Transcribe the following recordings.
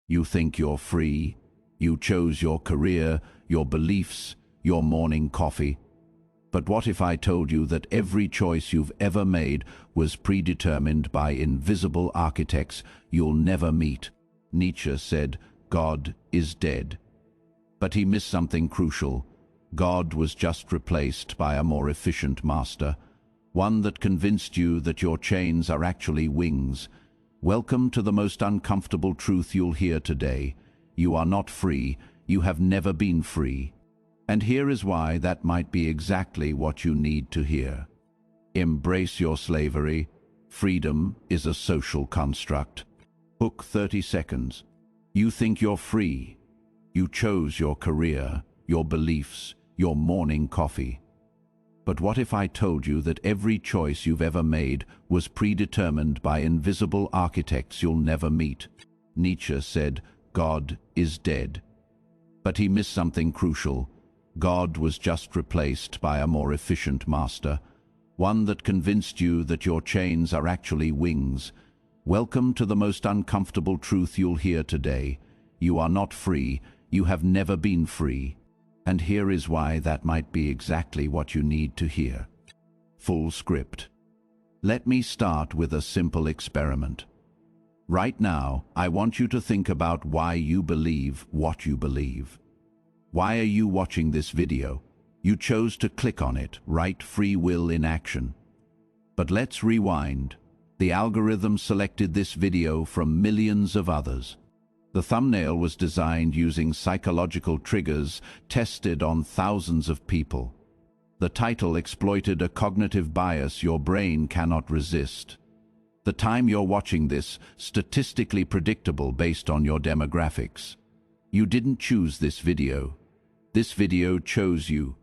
You think you're free. You chose your career, your beliefs, your morning coffee. But what if I told you that every choice you've ever made was predetermined by invisible architects you'll never meet? Nietzsche said, God is dead. But he missed something crucial. God was just replaced by a more efficient master, one that convinced you that your chains are actually wings. Welcome to the most uncomfortable truth you'll hear today. You are not free. You have never been free. And here is why that might be exactly what you need to hear. Embrace your slavery. Freedom is a social construct. Hook 30 seconds. You think you're free. You chose your career, your beliefs, your morning coffee. But what if I told you that every choice you've ever made was predetermined by invisible architects you'll never meet? Nietzsche said, God is dead. But he missed something crucial. God was just replaced by a more efficient master, one that convinced you that your chains are actually wings. Welcome to the most uncomfortable truth you'll hear today. You are not free. You have never been free. And here is why that might be exactly what you need to hear. Full script. Let me start with a simple experiment. Right now, I want you to think about why you believe what you believe. Why are you watching this video? You chose to click on it, right? Free will in action. But let's rewind. The algorithm selected this video from millions of others. The thumbnail was designed using psychological triggers tested on thousands of people. The title exploited a cognitive bias your brain cannot resist. The time you're watching this, statistically predictable based on your demographics. You didn't choose this video. This video chose you.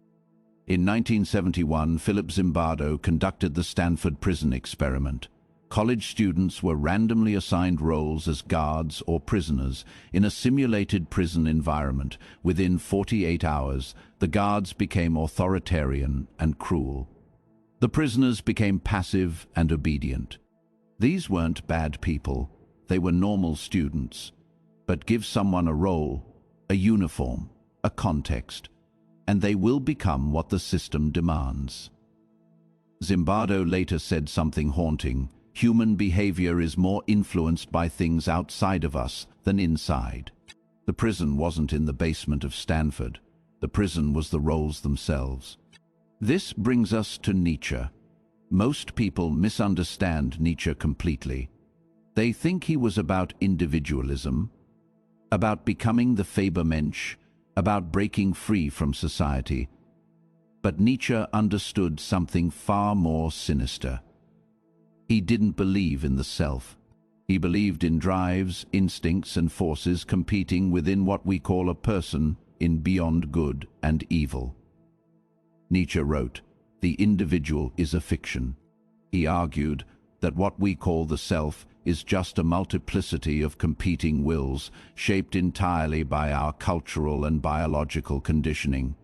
In 1971, Philip Zimbardo conducted the Stanford prison experiment. College students were randomly assigned roles as guards or prisoners in a simulated prison environment. Within 48 hours, the guards became authoritarian and cruel. The prisoners became passive and obedient. These weren't bad people, they were normal students. But give someone a role, a uniform, a context, and they will become what the system demands. Zimbardo later said something haunting. Human behavior is more influenced by things outside of us than inside. The prison wasn't in the basement of Stanford. The prison was the roles themselves. This brings us to Nietzsche. Most people misunderstand Nietzsche completely. They think he was about individualism, about becoming the Fabermensch, about breaking free from society. But Nietzsche understood something far more sinister. He didn't believe in the self. He believed in drives, instincts, and forces competing within what we call a person, in beyond good and evil. Nietzsche wrote, "The individual is a fiction." He argued that what we call the self is just a multiplicity of competing wills, shaped entirely by our cultural and biological conditioning.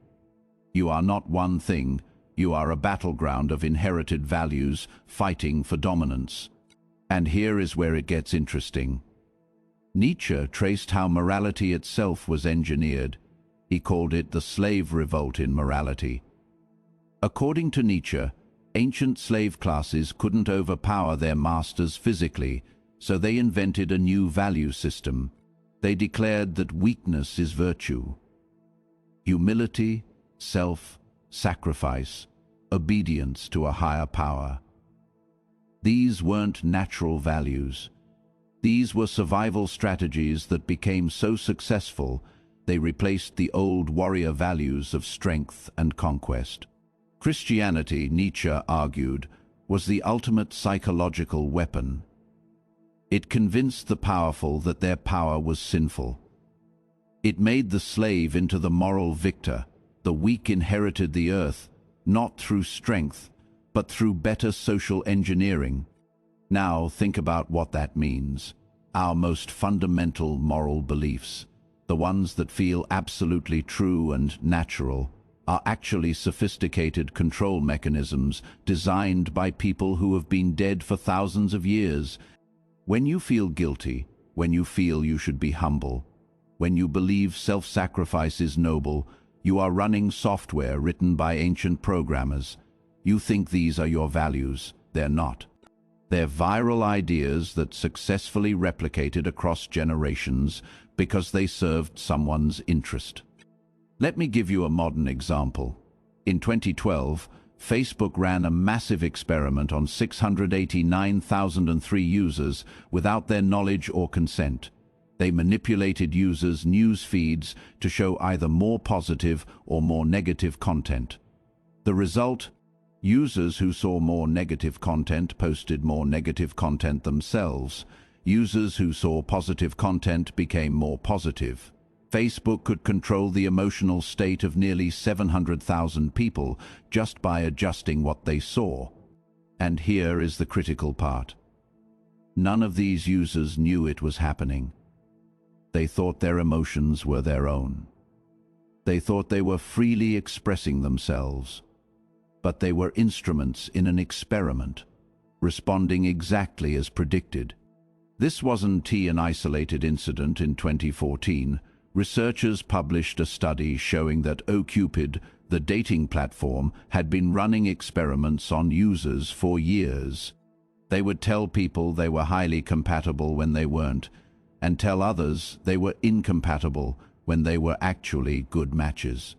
You are not one thing. You are a battleground of inherited values fighting for dominance. And here is where it gets interesting. Nietzsche traced how morality itself was engineered. He called it the slave revolt in morality. According to Nietzsche, ancient slave classes couldn't overpower their masters physically, so they invented a new value system. They declared that weakness is virtue. Humility, self-sacrifice, obedience to a higher power. These weren't natural values. These were survival strategies that became so successful they replaced the old warrior values of strength and conquest. Christianity, Nietzsche argued, was the ultimate psychological weapon. It convinced the powerful that their power was sinful. It made the slave into the moral victor. The weak inherited the earth, not through strength, but through better social engineering. Now think about what that means. Our most fundamental moral beliefs, the ones that feel absolutely true and natural, are actually sophisticated control mechanisms designed by people who have been dead for thousands of years. When you feel guilty, when you feel you should be humble. When you believe self-sacrifice is noble, you are running software written by ancient programmers. You think these are your values. They're not. They're viral ideas that successfully replicated across generations because they served someone's interest. Let me give you a modern example. In 2012, Facebook ran a massive experiment on 689,003 users without their knowledge or consent. They manipulated users' news feeds to show either more positive or more negative content. The result? Users who saw more negative content posted more negative content themselves. Users who saw positive content became more positive. Facebook could control the emotional state of nearly 700,000 people just by adjusting what they saw. And here is the critical part. None of these users knew it was happening. They thought their emotions were their own. They thought they were freely expressing themselves. But they were instruments in an experiment, responding exactly as predicted. This wasn't an isolated incident. In 2014, researchers published a study showing that OkCupid, the dating platform, had been running experiments on users for years. They would tell people they were highly compatible when they weren't, and tell others they were incompatible when they were actually good matches.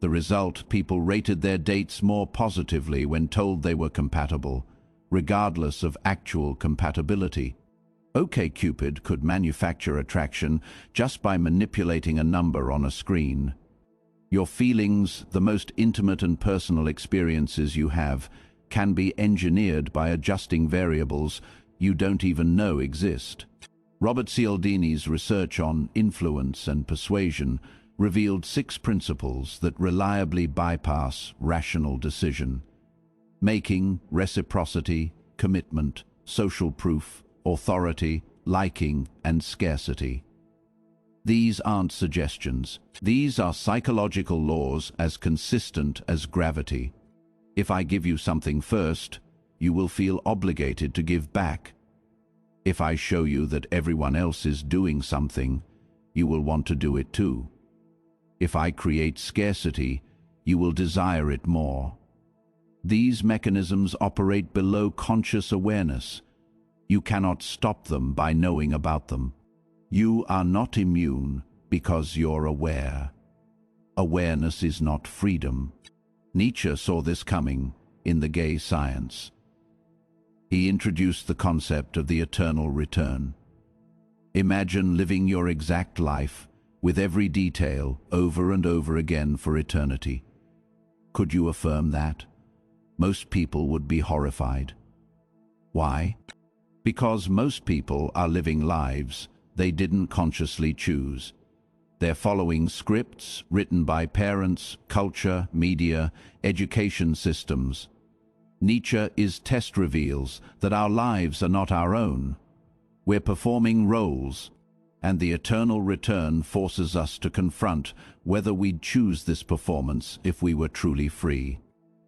The result, people rated their dates more positively when told they were compatible, regardless of actual compatibility. OkCupid could manufacture attraction just by manipulating a number on a screen. Your feelings, the most intimate and personal experiences you have, can be engineered by adjusting variables you don't even know exist. Robert Cialdini's research on influence and persuasion revealed 6 principles that reliably bypass rational decision: making, reciprocity, commitment, social proof, authority, liking, and scarcity. These aren't suggestions. These are psychological laws as consistent as gravity. If I give you something first, you will feel obligated to give back. If I show you that everyone else is doing something, you will want to do it too. If I create scarcity, you will desire it more. These mechanisms operate below conscious awareness. You cannot stop them by knowing about them. You are not immune because you're aware. Awareness is not freedom. Nietzsche saw this coming in The Gay Science. He introduced the concept of the eternal return. Imagine living your exact life with every detail over and over again for eternity. Could you affirm that? Most people would be horrified. Why? Because most people are living lives they didn't consciously choose. They're following scripts written by parents, culture, media, education systems. Nietzsche's test reveals that our lives are not our own. We're performing roles, and the eternal return forces us to confront whether we'd choose this performance if we were truly free.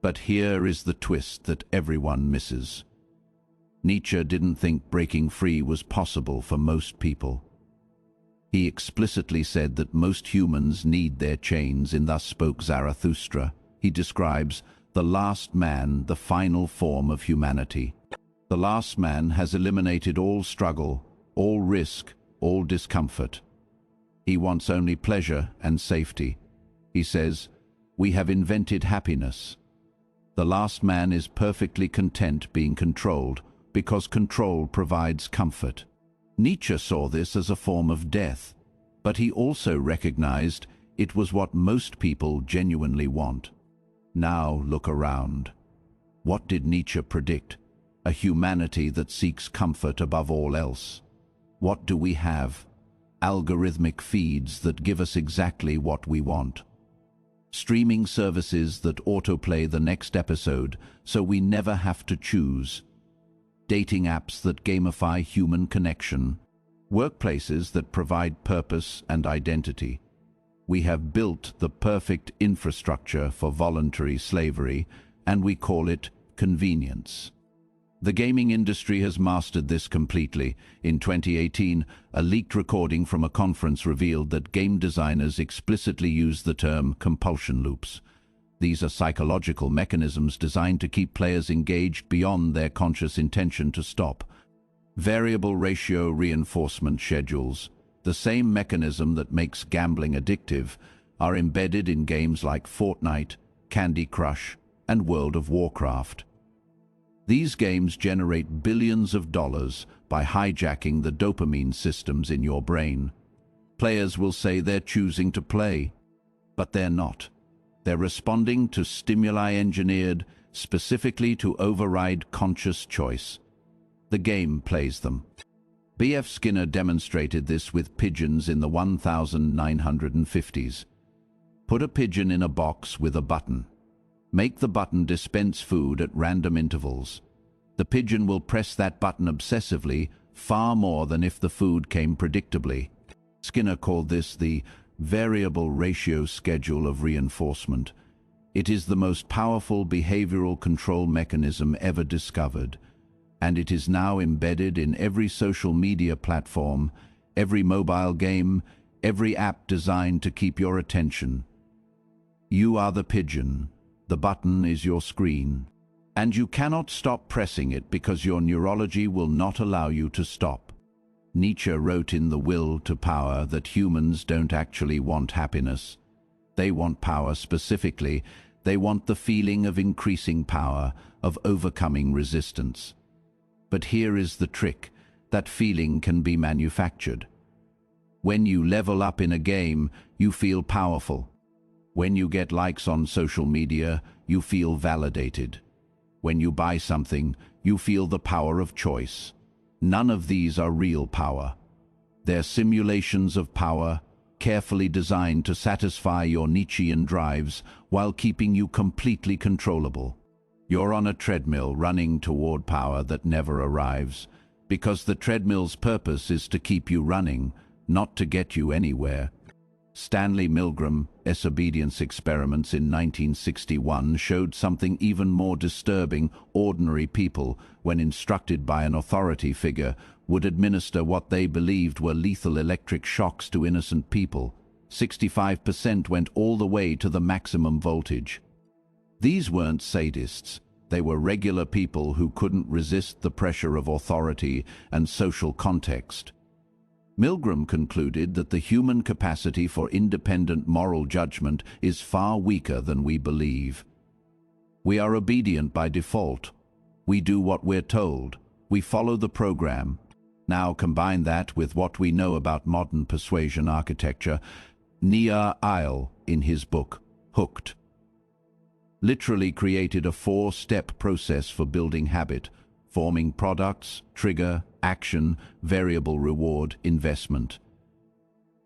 But here is the twist that everyone misses. Nietzsche didn't think breaking free was possible for most people. He explicitly said that most humans need their chains, and thus spoke Zarathustra. He describes the last man, the final form of humanity. The last man has eliminated all struggle, all risk, all discomfort. He wants only pleasure and safety. He says, "We have invented happiness." The last man is perfectly content being controlled because control provides comfort. Nietzsche saw this as a form of death, but he also recognized it was what most people genuinely want. Now look around. What did Nietzsche predict? A humanity that seeks comfort above all else. What do we have? Algorithmic feeds that give us exactly what we want. Streaming services that autoplay the next episode so we never have to choose. Dating apps that gamify human connection. Workplaces that provide purpose and identity. We have built the perfect infrastructure for voluntary slavery, and we call it convenience. The gaming industry has mastered this completely. In 2018, a leaked recording from a conference revealed that game designers explicitly use the term compulsion loops. These are psychological mechanisms designed to keep players engaged beyond their conscious intention to stop. Variable ratio reinforcement schedules, the same mechanism that makes gambling addictive, are embedded in games like Fortnite, Candy Crush, and World of Warcraft. These games generate billions of dollars by hijacking the dopamine systems in your brain. Players will say they're choosing to play, but they're not. They're responding to stimuli engineered specifically to override conscious choice. The game plays them. B.F. Skinner demonstrated this with pigeons in the 1950s. Put a pigeon in a box with a button. Make the button dispense food at random intervals. The pigeon will press that button obsessively, far more than if the food came predictably. Skinner called this the variable ratio schedule of reinforcement. It is the most powerful behavioral control mechanism ever discovered, and it is now embedded in every social media platform, every mobile game, every app designed to keep your attention. You are the pigeon. The button is your screen, and you cannot stop pressing it because your neurology will not allow you to stop. Nietzsche wrote in The Will to Power that humans don't actually want happiness. They want power specifically. They want the feeling of increasing power, of overcoming resistance. But here is the trick. That feeling can be manufactured. When you level up in a game, you feel powerful. When you get likes on social media, you feel validated. When you buy something, you feel the power of choice. None of these are real power. They're simulations of power, carefully designed to satisfy your Nietzschean drives while keeping you completely controllable. You're on a treadmill running toward power that never arrives, because the treadmill's purpose is to keep you running, not to get you anywhere. Stanley Milgram's obedience experiments in 1961 showed something even more disturbing. Ordinary people, when instructed by an authority figure, would administer what they believed were lethal electric shocks to innocent people. 65% went all the way to the maximum voltage. These weren't sadists. They were regular people who couldn't resist the pressure of authority and social context. Milgram concluded that the human capacity for independent moral judgment is far weaker than we believe. We are obedient by default. We do what we're told. We follow the program. Now combine that with what we know about modern persuasion architecture. Nia Isle, in his book, Hooked, literally created a 4-step process for building habit: forming products, trigger, action, variable reward, investment.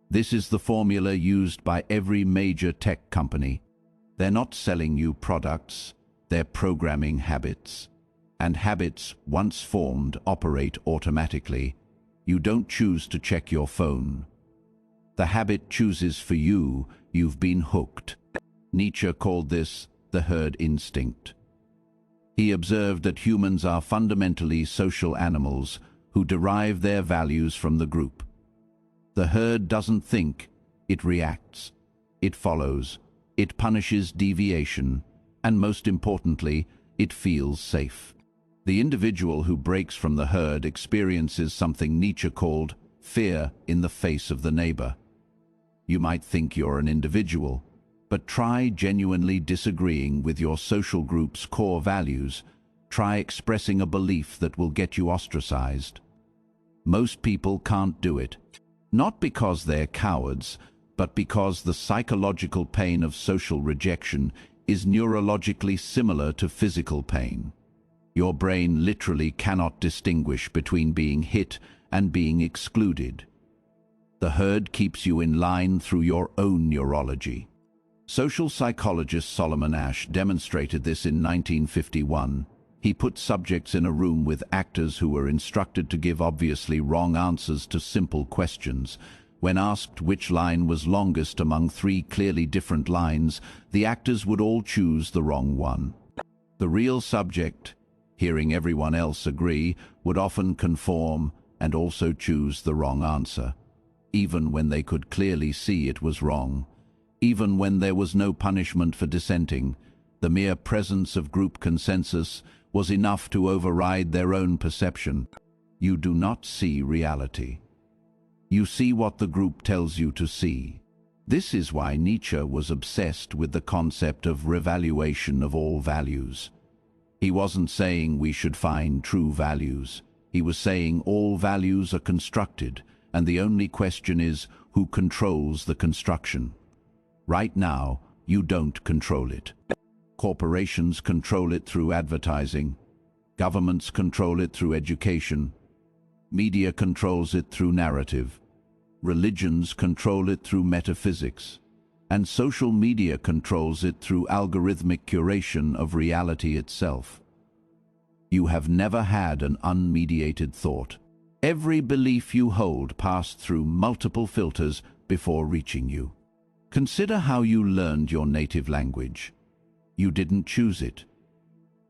This is the formula used by every major tech company. They're not selling you products, they're programming habits. And habits, once formed, operate automatically. You don't choose to check your phone. The habit chooses for you. You've been hooked. Nietzsche called this the herd instinct. He observed that humans are fundamentally social animals who derive their values from the group. The herd doesn't think, it reacts. It follows, it punishes deviation, and most importantly, it feels safe. The individual who breaks from the herd experiences something Nietzsche called fear in the face of the neighbor. You might think you're an individual, but try genuinely disagreeing with your social group's core values. Try expressing a belief that will get you ostracized. Most people can't do it, not because they're cowards, but because the psychological pain of social rejection is neurologically similar to physical pain. Your brain literally cannot distinguish between being hit and being excluded. The herd keeps you in line through your own neurology. Social psychologist Solomon Asch demonstrated this in 1951. He put subjects in a room with actors who were instructed to give obviously wrong answers to simple questions. When asked which line was longest among 3 clearly different lines, the actors would all choose the wrong one. The real subject, hearing everyone else agree, would often conform and also choose the wrong answer, even when they could clearly see it was wrong. Even when there was no punishment for dissenting, the mere presence of group consensus was enough to override their own perception. You do not see reality. You see what the group tells you to see. This is why Nietzsche was obsessed with the concept of revaluation of all values. He wasn't saying we should find true values. He was saying all values are constructed, and the only question is who controls the construction. Right now, you don't control it. Corporations control it through advertising. Governments control it through education. Media controls it through narrative. Religions control it through metaphysics. And social media controls it through algorithmic curation of reality itself. You have never had an unmediated thought. Every belief you hold passed through multiple filters before reaching you. Consider how you learned your native language. You didn't choose it.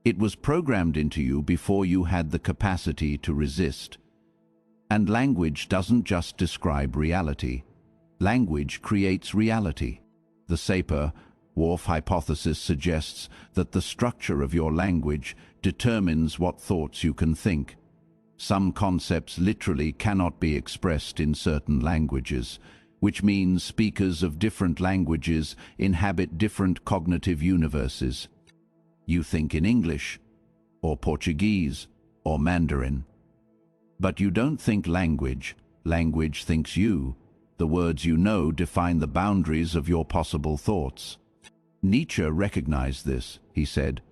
It was programmed into you before you had the capacity to resist. And language doesn't just describe reality. Language creates reality. The Sapir-Whorf hypothesis suggests that the structure of your language determines what thoughts you can think. Some concepts literally cannot be expressed in certain languages, which means speakers of different languages inhabit different cognitive universes. You think in English, or Portuguese, or Mandarin. But you don't think language. Language thinks you. The words you know define the boundaries of your possible thoughts. Nietzsche recognized this. He said,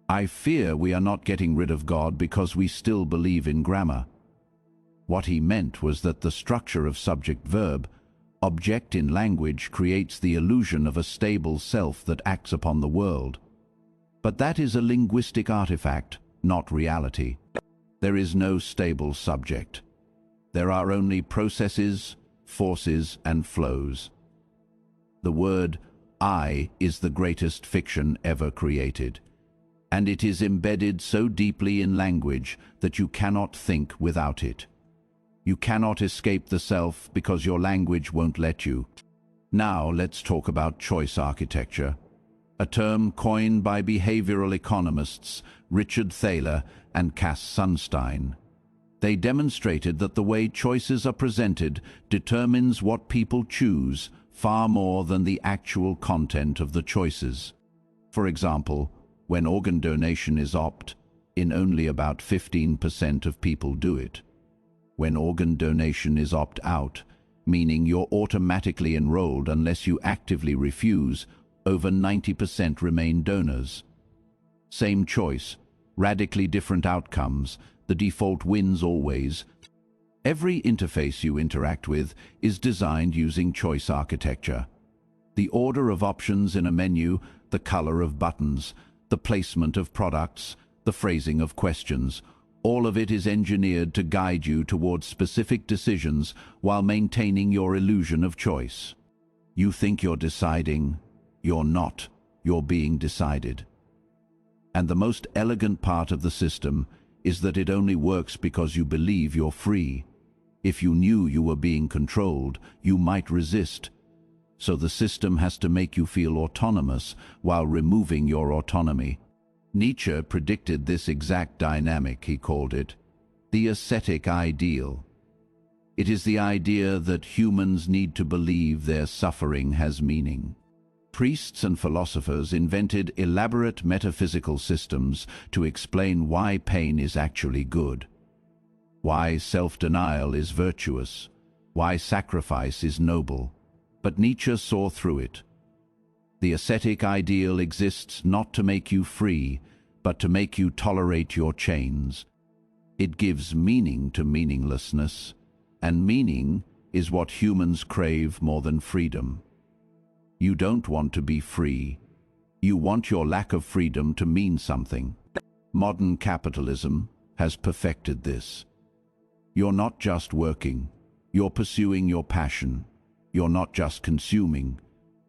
"I fear we are not getting rid of God because we still believe in grammar." What he meant was that the structure of subject-verb, object in language, creates the illusion of a stable self that acts upon the world. But that is a linguistic artifact, not reality. There is no stable subject. There are only processes, forces, and flows. The word "I" is the greatest fiction ever created, and it is embedded so deeply in language that you cannot think without it. You cannot escape the self because your language won't let you. Now let's talk about choice architecture, a term coined by behavioral economists Richard Thaler and Cass Sunstein. They demonstrated that the way choices are presented determines what people choose far more than the actual content of the choices. For example, when organ donation is opt-in, only about 15% of people do it. When organ donation is opt-out, meaning you're automatically enrolled unless you actively refuse, over 90% remain donors. Same choice, radically different outcomes, the default wins always. Every interface you interact with is designed using choice architecture. The order of options in a menu, the color of buttons, the placement of products, the phrasing of questions, all of it is engineered to guide you towards specific decisions while maintaining your illusion of choice. You think you're deciding. You're not. You're being decided. And the most elegant part of the system is that it only works because you believe you're free. If you knew you were being controlled, you might resist. So the system has to make you feel autonomous while removing your autonomy. Nietzsche predicted this exact dynamic. He called it the ascetic ideal. It is the idea that humans need to believe their suffering has meaning. Priests and philosophers invented elaborate metaphysical systems to explain why pain is actually good, why self-denial is virtuous, why sacrifice is noble. But Nietzsche saw through it. The ascetic ideal exists not to make you free, but to make you tolerate your chains. It gives meaning to meaninglessness, and meaning is what humans crave more than freedom. You don't want to be free. You want your lack of freedom to mean something. Modern capitalism has perfected this. You're not just working, you're pursuing your passion. You're not just consuming,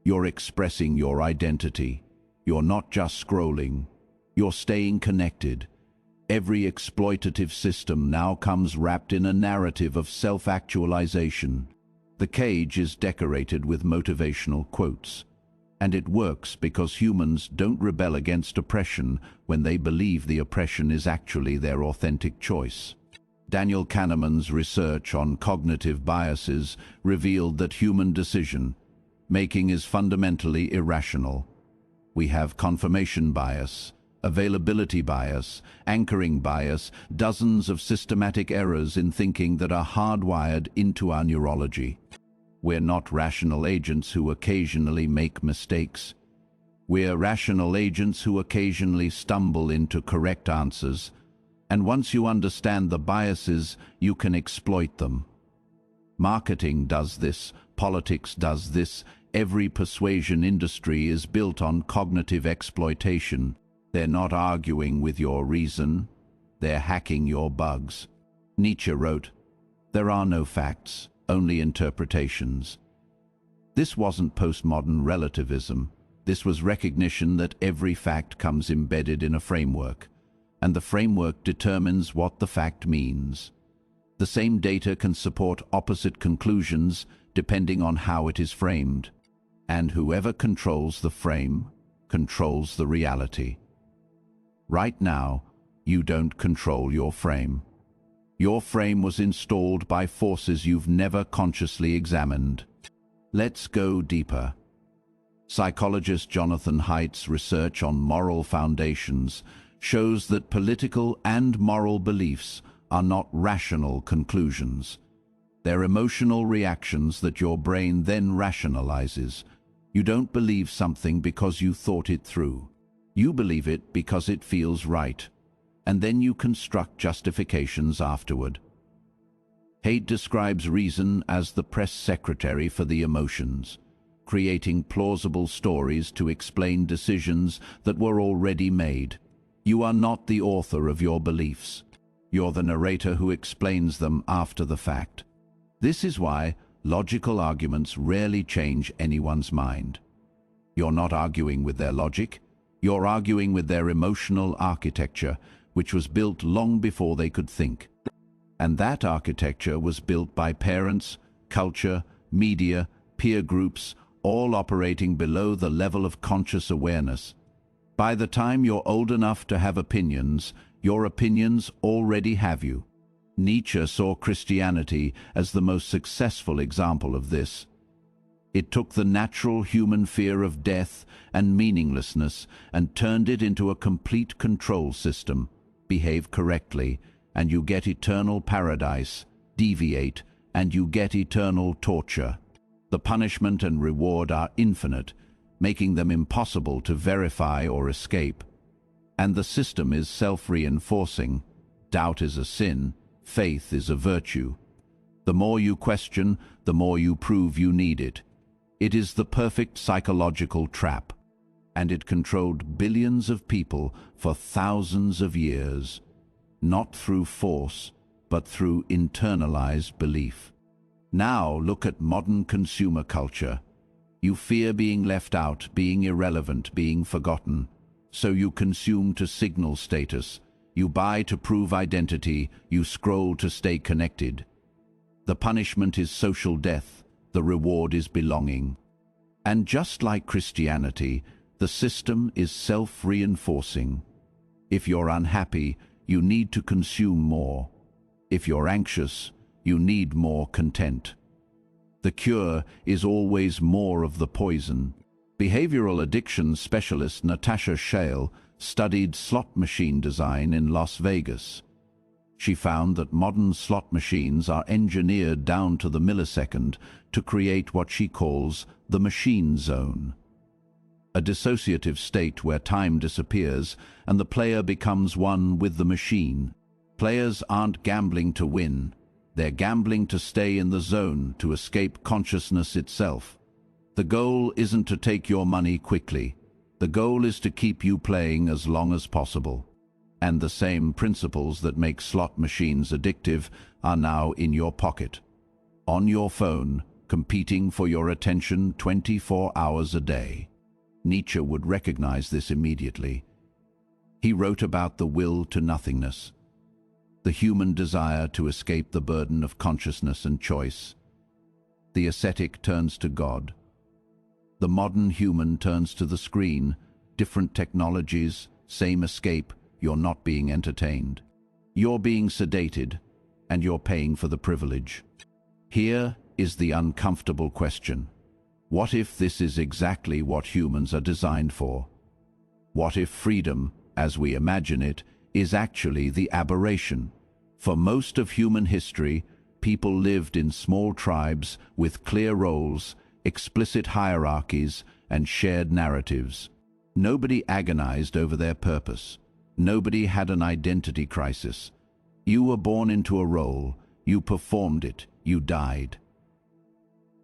you're expressing your identity. You're not just scrolling, you're staying connected. Every exploitative system now comes wrapped in a narrative of self-actualization. The cage is decorated with motivational quotes. And it works because humans don't rebel against oppression when they believe the oppression is actually their authentic choice. Daniel Kahneman's research on cognitive biases revealed that human decision-making is fundamentally irrational. We have confirmation bias, availability bias, anchoring bias, dozens of systematic errors in thinking that are hardwired into our neurology. We're not rational agents who occasionally make mistakes. We're rational agents who occasionally stumble into correct answers, and once you understand the biases, you can exploit them. Marketing does this, politics does this, every persuasion industry is built on cognitive exploitation. They're not arguing with your reason, they're hacking your bugs. Nietzsche wrote, "There are no facts, only interpretations." This wasn't postmodern relativism. This was recognition that every fact comes embedded in a framework, and the framework determines what the fact means. The same data can support opposite conclusions depending on how it is framed, and whoever controls the frame controls the reality. Right now, you don't control your frame. Your frame was installed by forces you've never consciously examined. Let's go deeper. Psychologist Jonathan Haidt's research on moral foundations shows that political and moral beliefs are not rational conclusions. They're emotional reactions that your brain then rationalizes. You don't believe something because you thought it through. You believe it because it feels right, and then you construct justifications afterward. Haidt describes reason as the press secretary for the emotions, creating plausible stories to explain decisions that were already made. You are not the author of your beliefs. You're the narrator who explains them after the fact. This is why logical arguments rarely change anyone's mind. You're not arguing with their logic. You're arguing with their emotional architecture, which was built long before they could think. And that architecture was built by parents, culture, media, peer groups, all operating below the level of conscious awareness. By the time you're old enough to have opinions, your opinions already have you. Nietzsche saw Christianity as the most successful example of this. It took the natural human fear of death and meaninglessness and turned it into a complete control system. Behave correctly, and you get eternal paradise. Deviate, and you get eternal torture. The punishment and reward are infinite, making them impossible to verify or escape. And the system is self-reinforcing. Doubt is a sin, faith is a virtue. The more you question, the more you prove you need it. It is the perfect psychological trap, and it controlled billions of people for thousands of years, not through force, but through internalized belief. Now look at modern consumer culture. You fear being left out, being irrelevant, being forgotten. So you consume to signal status. You buy to prove identity. You scroll to stay connected. The punishment is social death. The reward is belonging. And just like Christianity, the system is self-reinforcing. If you're unhappy, you need to consume more. If you're anxious, you need more content. The cure is always more of the poison. Behavioral addiction specialist Natasha Shale studied slot machine design in Las Vegas. She found that modern slot machines are engineered down to the millisecond to create what she calls the machine zone, a dissociative state where time disappears and the player becomes one with the machine. Players aren't gambling to win. They're gambling to stay in the zone, to escape consciousness itself. The goal isn't to take your money quickly. The goal is to keep you playing as long as possible. And the same principles that make slot machines addictive are now in your pocket, on your phone, competing for your attention 24 hours a day. Nietzsche would recognize this immediately. He wrote about the will to nothingness, the human desire to escape the burden of consciousness and choice. The ascetic turns to God. The modern human turns to the screen. Different technologies, same escape, you're not being entertained. You're being sedated, and you're paying for the privilege. Here is the uncomfortable question. What if this is exactly what humans are designed for? What if freedom, as we imagine it, is actually the aberration? For most of human history, people lived in small tribes with clear roles, explicit hierarchies, and shared narratives. Nobody agonized over their purpose. Nobody had an identity crisis. You were born into a role, you performed it, you died.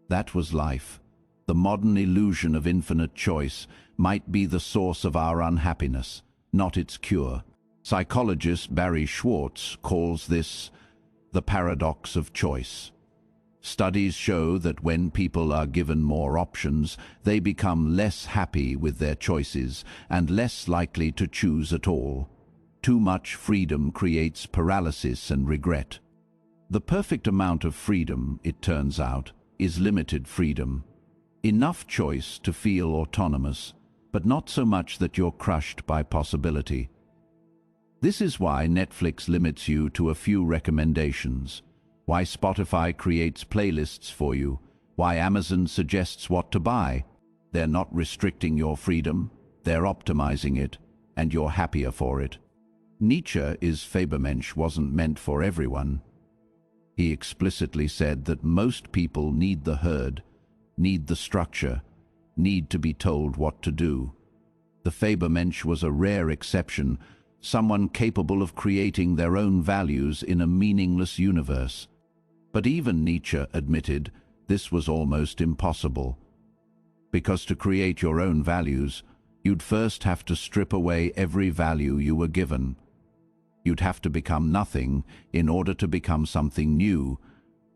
That was life. The modern illusion of infinite choice might be the source of our unhappiness, not its cure. Psychologist Barry Schwartz calls this the paradox of choice. Studies show that when people are given more options, they become less happy with their choices and less likely to choose at all. Too much freedom creates paralysis and regret. The perfect amount of freedom, it turns out, is limited freedom. Enough choice to feel autonomous, but not so much that you're crushed by possibility. This is why Netflix limits you to a few recommendations, why Spotify creates playlists for you, why Amazon suggests what to buy. They're not restricting your freedom, they're optimizing it, and you're happier for it. Nietzsche's Federmensch wasn't meant for everyone. He explicitly said that most people need the herd, need the structure, need to be told what to do. The Federmensch was a rare exception, someone capable of creating their own values in a meaningless universe. But even Nietzsche admitted this was almost impossible. Because to create your own values, you'd first have to strip away every value you were given. You'd have to become nothing in order to become something new,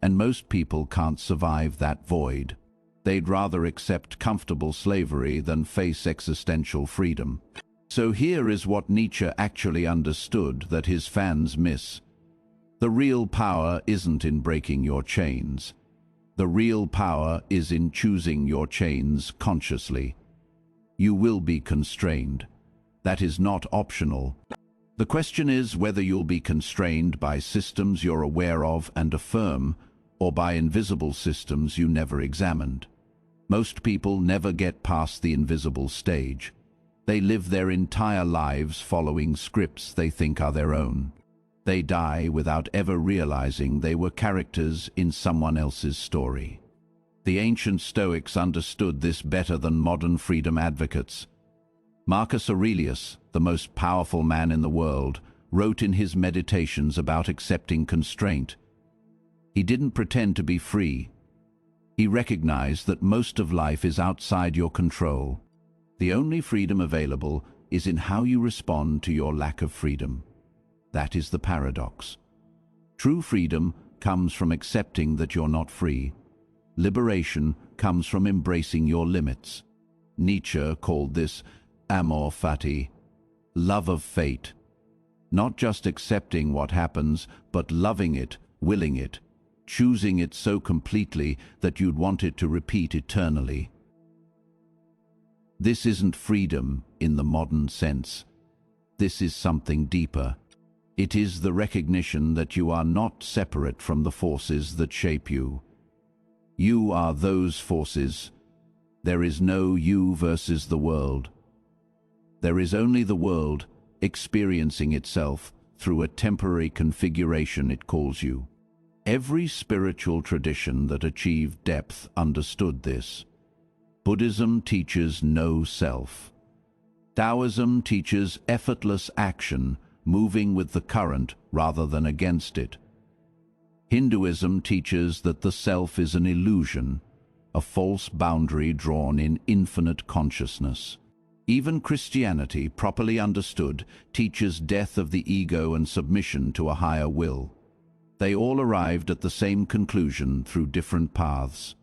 and most people can't survive that void. They'd rather accept comfortable slavery than face existential freedom. So here is what Nietzsche actually understood that his fans miss. The real power isn't in breaking your chains. The real power is in choosing your chains consciously. You will be constrained. That is not optional. The question is whether you'll be constrained by systems you're aware of and affirm, or by invisible systems you never examined. Most people never get past the invisible stage. They live their entire lives following scripts they think are their own. They die without ever realizing they were characters in someone else's story. The ancient Stoics understood this better than modern freedom advocates. Marcus Aurelius, the most powerful man in the world, wrote in his meditations about accepting constraint. He didn't pretend to be free. He recognized that most of life is outside your control. The only freedom available is in how you respond to your lack of freedom. That is the paradox. True freedom comes from accepting that you're not free. Liberation comes from embracing your limits. Nietzsche called this amor fati, love of fate. Not just accepting what happens, but loving it, willing it, choosing it so completely that you'd want it to repeat eternally. This isn't freedom in the modern sense. This is something deeper. It is the recognition that you are not separate from the forces that shape you. You are those forces. There is no you versus the world. There is only the world experiencing itself through a temporary configuration it calls you. Every spiritual tradition that achieved depth understood this. Buddhism teaches no self. Taoism teaches effortless action, moving with the current rather than against it. Hinduism teaches that the self is an illusion, a false boundary drawn in infinite consciousness. Even Christianity, properly understood, teaches death of the ego and submission to a higher will. They all arrived at the same conclusion through different paths.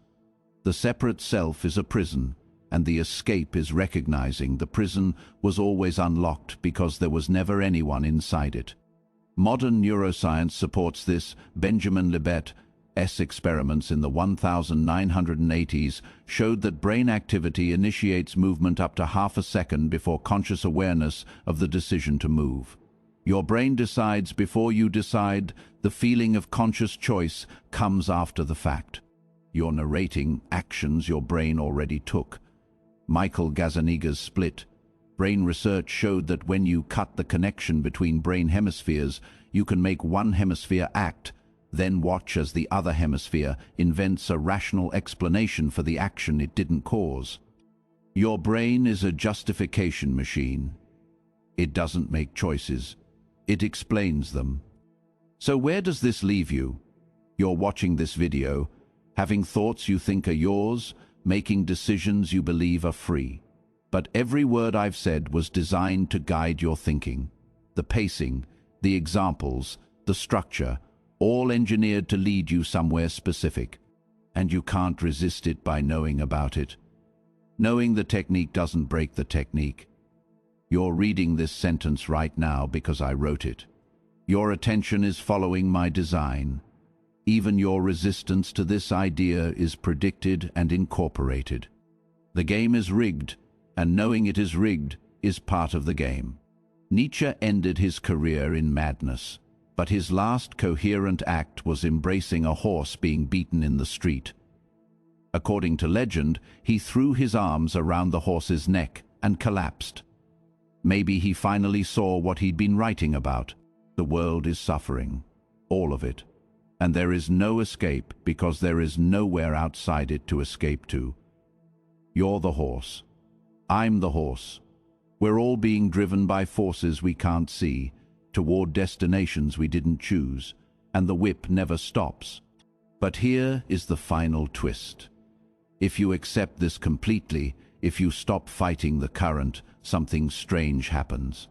The separate self is a prison. and the escape is recognizing the prison was always unlocked because there was never anyone inside it. Modern neuroscience supports this. Benjamin Libet's experiments in the 1980s showed that brain activity initiates movement up to half a second before conscious awareness of the decision to move. Your brain decides before you decide. The feeling of conscious choice comes after the fact. You're narrating actions your brain already took. Michael Gazzaniga's split brain research showed that when you cut the connection between brain hemispheres, you can make one hemisphere act, then watch as the other hemisphere invents a rational explanation for the action it didn't cause. Your brain is a justification machine. It doesn't make choices. It explains them. So where does this leave you? You're watching this video, having thoughts you think are yours, making decisions you believe are free. But every word I've said was designed to guide your thinking. The pacing, the examples, the structure, all engineered to lead you somewhere specific. And you can't resist it by knowing about it. Knowing the technique doesn't break the technique. You're reading this sentence right now because I wrote it. Your attention is following my design. Even your resistance to this idea is predicted and incorporated. The game is rigged, and knowing it is rigged is part of the game. Nietzsche ended his career in madness, but his last coherent act was embracing a horse being beaten in the street. According to legend, he threw his arms around the horse's neck and collapsed. Maybe he finally saw what he'd been writing about. The world is suffering, all of it. And there is no escape because there is nowhere outside it to escape to. You're the horse. I'm the horse. We're all being driven by forces we can't see, toward destinations we didn't choose, and the whip never stops. But here is the final twist. If you accept this completely, if you stop fighting the current, something strange happens.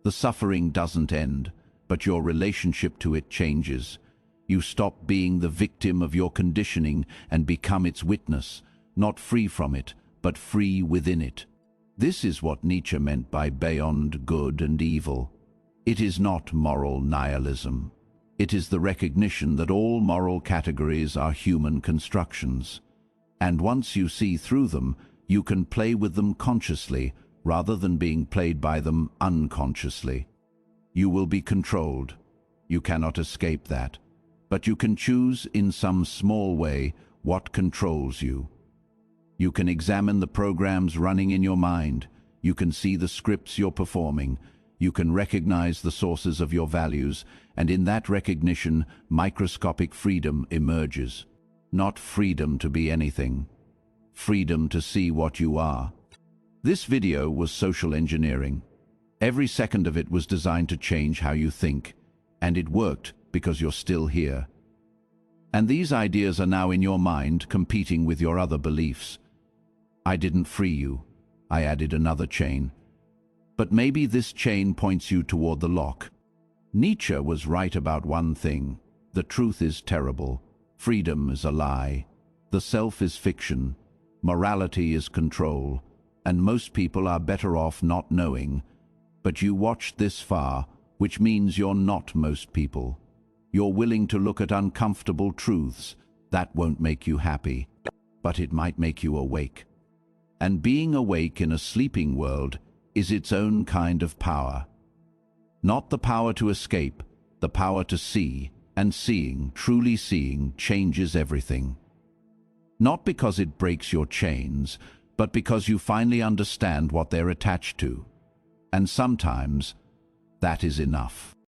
The suffering doesn't end, but your relationship to it changes. You stop being the victim of your conditioning and become its witness, not free from it, but free within it. This is what Nietzsche meant by beyond good and evil. It is not moral nihilism. It is the recognition that all moral categories are human constructions. And once you see through them, you can play with them consciously rather than being played by them unconsciously. You will be controlled. You cannot escape that. But you can choose in some small way what controls you. You can examine the programs running in your mind. You can see the scripts you're performing. You can recognize the sources of your values, and in that recognition, microscopic freedom emerges. Not freedom to be anything. Freedom to see what you are. This video was social engineering. Every second of it was designed to change how you think, and it worked because you're still here. And these ideas are now in your mind, competing with your other beliefs. I didn't free you. I added another chain. But maybe this chain points you toward the lock. Nietzsche was right about one thing. The truth is terrible. Freedom is a lie. The self is fiction. Morality is control. And most people are better off not knowing. But you watched this far, which means you're not most people. You're willing to look at uncomfortable truths. That won't make you happy, but it might make you awake. And being awake in a sleeping world is its own kind of power. Not the power to escape, the power to see, and seeing, truly seeing, changes everything. Not because it breaks your chains, but because you finally understand what they're attached to. And sometimes, that is enough.